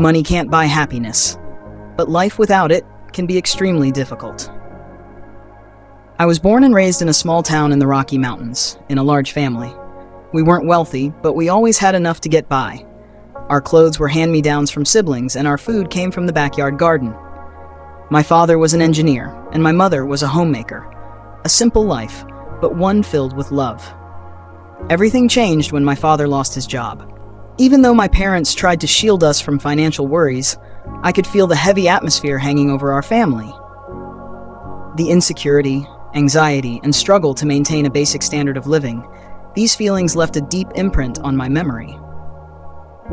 Money can't buy happiness, but life without it can be extremely difficult. I was born and raised in a small town in the Rocky Mountains, in a large family. We weren't wealthy, but we always had enough to get by. Our clothes were hand-me-downs from siblings, and our food came from the backyard garden. My father was an engineer, and my mother was a homemaker. A simple life, but one filled with love. Everything changed when my father lost his job. Even though my parents tried to shield us from financial worries, I could feel the heavy atmosphere hanging over our family. The insecurity, anxiety, and struggle to maintain a basic standard of living, these feelings left a deep imprint on my memory.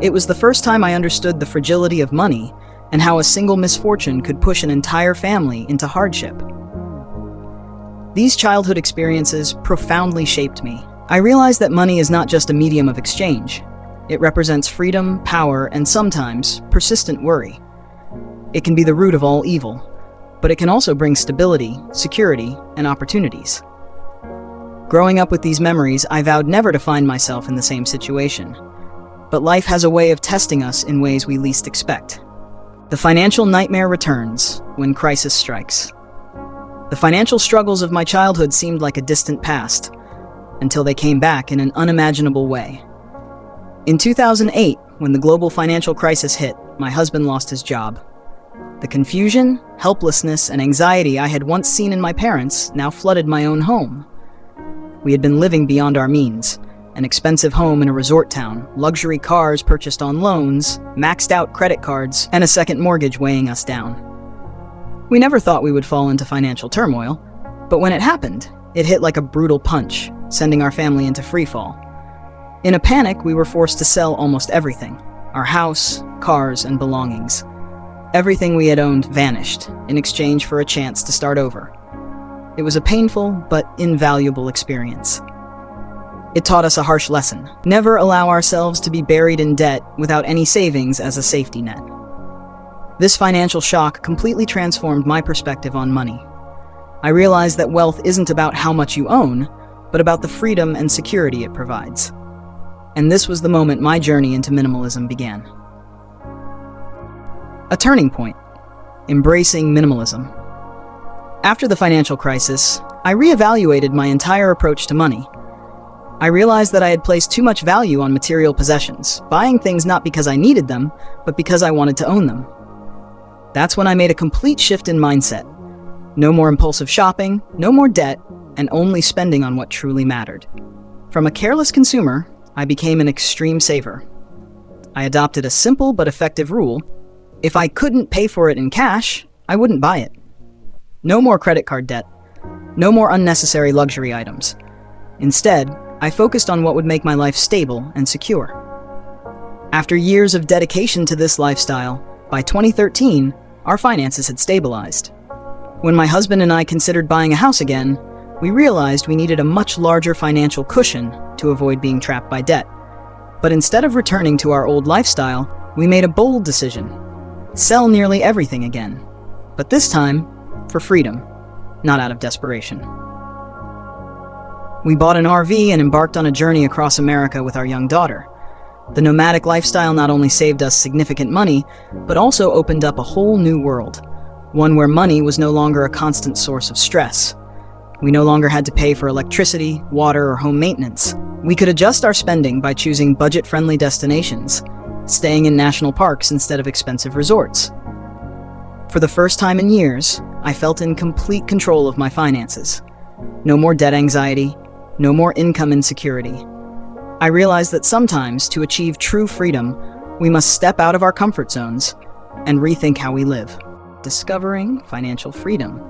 It was the first time I understood the fragility of money and how a single misfortune could push an entire family into hardship. These childhood experiences profoundly shaped me. I realized that money is not just a medium of exchange. It represents freedom, power, and sometimes persistent worry. It can be the root of all evil, but it can also bring stability, security, and opportunities. Growing up with these memories, I vowed never to find myself in the same situation. But life has a way of testing us in ways we least expect. The financial nightmare returns when crisis strikes. The financial struggles of my childhood seemed like a distant past, until they came back in an unimaginable way. In 2008, when the global financial crisis hit, my husband lost his job. The confusion, helplessness, and anxiety I had once seen in my parents now flooded my own home. We had been living beyond our means. An expensive home in a resort town, luxury cars purchased on loans, maxed out credit cards, and a second mortgage weighing us down. We never thought we would fall into financial turmoil, but when it happened, it hit like a brutal punch, sending our family into freefall. In a panic, we were forced to sell almost everything: our house, cars, and belongings. Everything we had owned vanished in exchange for a chance to start over. It was a painful but invaluable experience. It taught us a harsh lesson: never allow ourselves to be buried in debt without any savings as a safety net. This financial shock completely transformed my perspective on money. I realized that wealth isn't about how much you own, but about the freedom and security it provides. And this was the moment my journey into minimalism began. A turning point: embracing minimalism. After the financial crisis, I reevaluated my entire approach to money. I realized that I had placed too much value on material possessions, buying things not because I needed them, but because I wanted to own them. That's when I made a complete shift in mindset. No more impulsive shopping, no more debt, and only spending on what truly mattered. From a careless consumer, I became an extreme saver. I adopted a simple but effective rule: if I couldn't pay for it in cash, I wouldn't buy it. No more credit card debt. No more unnecessary luxury items. Instead, I focused on what would make my life stable and secure. After years of dedication to this lifestyle, by 2013, our finances had stabilized. When my husband and I considered buying a house again, we realized we needed a much larger financial cushion to avoid being trapped by debt. But instead of returning to our old lifestyle, we made a bold decision: sell nearly everything again. But this time, for freedom, not out of desperation. We bought an RV and embarked on a journey across America with our young daughter. The nomadic lifestyle not only saved us significant money, but also opened up a whole new world, one where money was no longer a constant source of stress. We no longer had to pay for electricity, water, or home maintenance. We could adjust our spending by choosing budget-friendly destinations, staying in national parks instead of expensive resorts. For the first time in years, I felt in complete control of my finances. No more debt anxiety, no more income insecurity. I realized that sometimes, to achieve true freedom, we must step out of our comfort zones and rethink how we live. Discovering financial freedom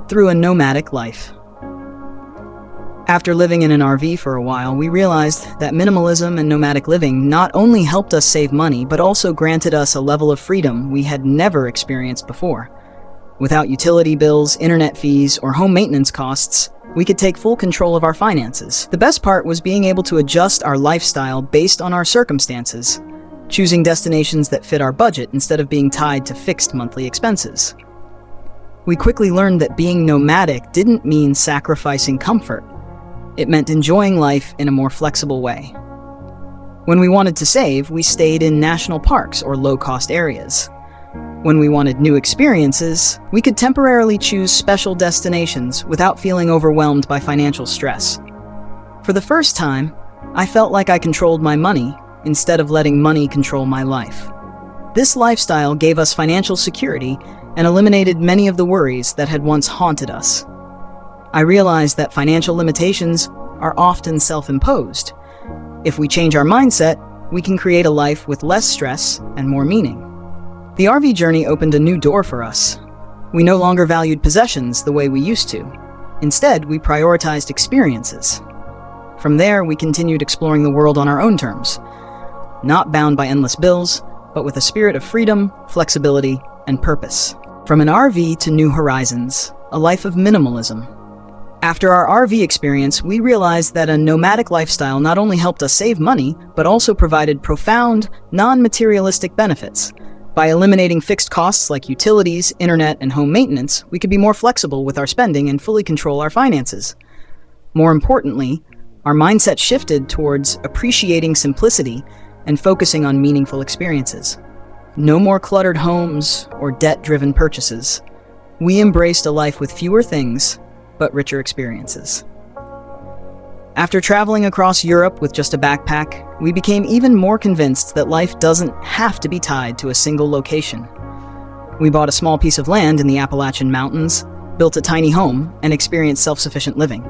through a nomadic life. After living in an RV for a while, we realized that minimalism and nomadic living not only helped us save money, but also granted us a level of freedom we had never experienced before. Without utility bills, internet fees, or home maintenance costs, we could take full control of our finances. The best part was being able to adjust our lifestyle based on our circumstances, choosing destinations that fit our budget instead of being tied to fixed monthly expenses. We quickly learned that being nomadic didn't mean sacrificing comfort. It meant enjoying life in a more flexible way. When we wanted to save, we stayed in national parks or low-cost areas. When we wanted new experiences, we could temporarily choose special destinations without feeling overwhelmed by financial stress. For the first time, I felt like I controlled my money instead of letting money control my life. This lifestyle gave us financial security and eliminated many of the worries that had once haunted us. I realized that financial limitations are often self-imposed. If we change our mindset, we can create a life with less stress and more meaning. The RV journey opened a new door for us. We no longer valued possessions the way we used to. Instead, we prioritized experiences. From there, we continued exploring the world on our own terms, not bound by endless bills, but with a spirit of freedom, flexibility, and purpose. From an RV to new horizons, a life of minimalism. After our RV experience, we realized that a nomadic lifestyle not only helped us save money, but also provided profound, non-materialistic benefits. By eliminating fixed costs like utilities, internet, and home maintenance, we could be more flexible with our spending and fully control our finances. More importantly, our mindset shifted towards appreciating simplicity and focusing on meaningful experiences. No more cluttered homes or debt-driven purchases. We embraced a life with fewer things, but richer experiences. After traveling across Europe with just a backpack, we became even more convinced that life doesn't have to be tied to a single location. We bought a small piece of land in the Appalachian Mountains, built a tiny home, and experienced self-sufficient living.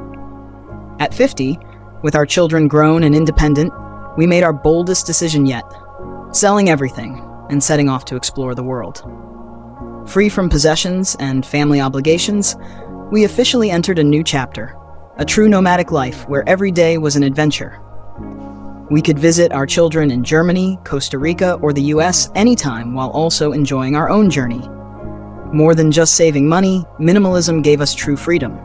At 50, with our children grown and independent, we made our boldest decision yet, selling everything and setting off to explore the world. Free from possessions and family obligations, we officially entered a new chapter, a true nomadic life where every day was an adventure. We could visit our children in Germany, Costa Rica, or the US anytime while also enjoying our own journey. More than just saving money, minimalism gave us true freedom.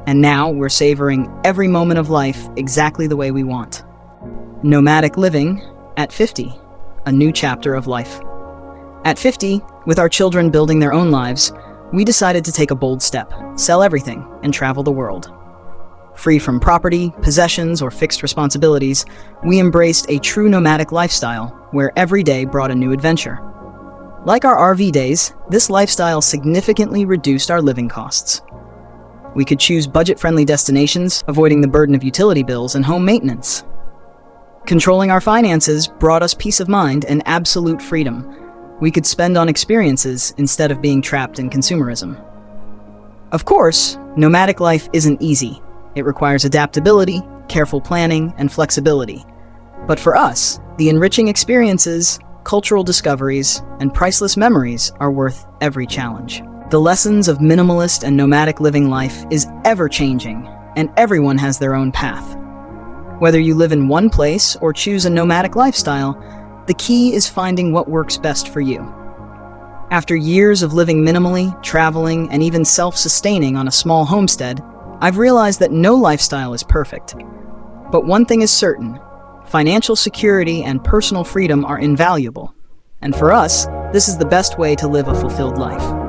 And now we're savoring every moment of life exactly the way we want. Nomadic living at 50, a new chapter of life. At 50, with our children building their own lives, we decided to take a bold step, sell everything, and travel the world. Free from property, possessions, or fixed responsibilities, we embraced a true nomadic lifestyle where every day brought a new adventure. Like our RV days, this lifestyle significantly reduced our living costs. We could choose budget-friendly destinations, avoiding the burden of utility bills and home maintenance. Controlling our finances brought us peace of mind and absolute freedom. We could spend on experiences instead of being trapped in consumerism. Of course, nomadic life isn't easy. It requires adaptability, careful planning, and flexibility. But for us, the enriching experiences, cultural discoveries, and priceless memories are worth every challenge. The lessons of minimalist and nomadic living life is ever-changing, and everyone has their own path. Whether you live in one place or choose a nomadic lifestyle, the key is finding what works best for you. After years of living minimally, traveling, and even self-sustaining on a small homestead, I've realized that no lifestyle is perfect. But one thing is certain: financial security and personal freedom are invaluable. And for us, this is the best way to live a fulfilled life.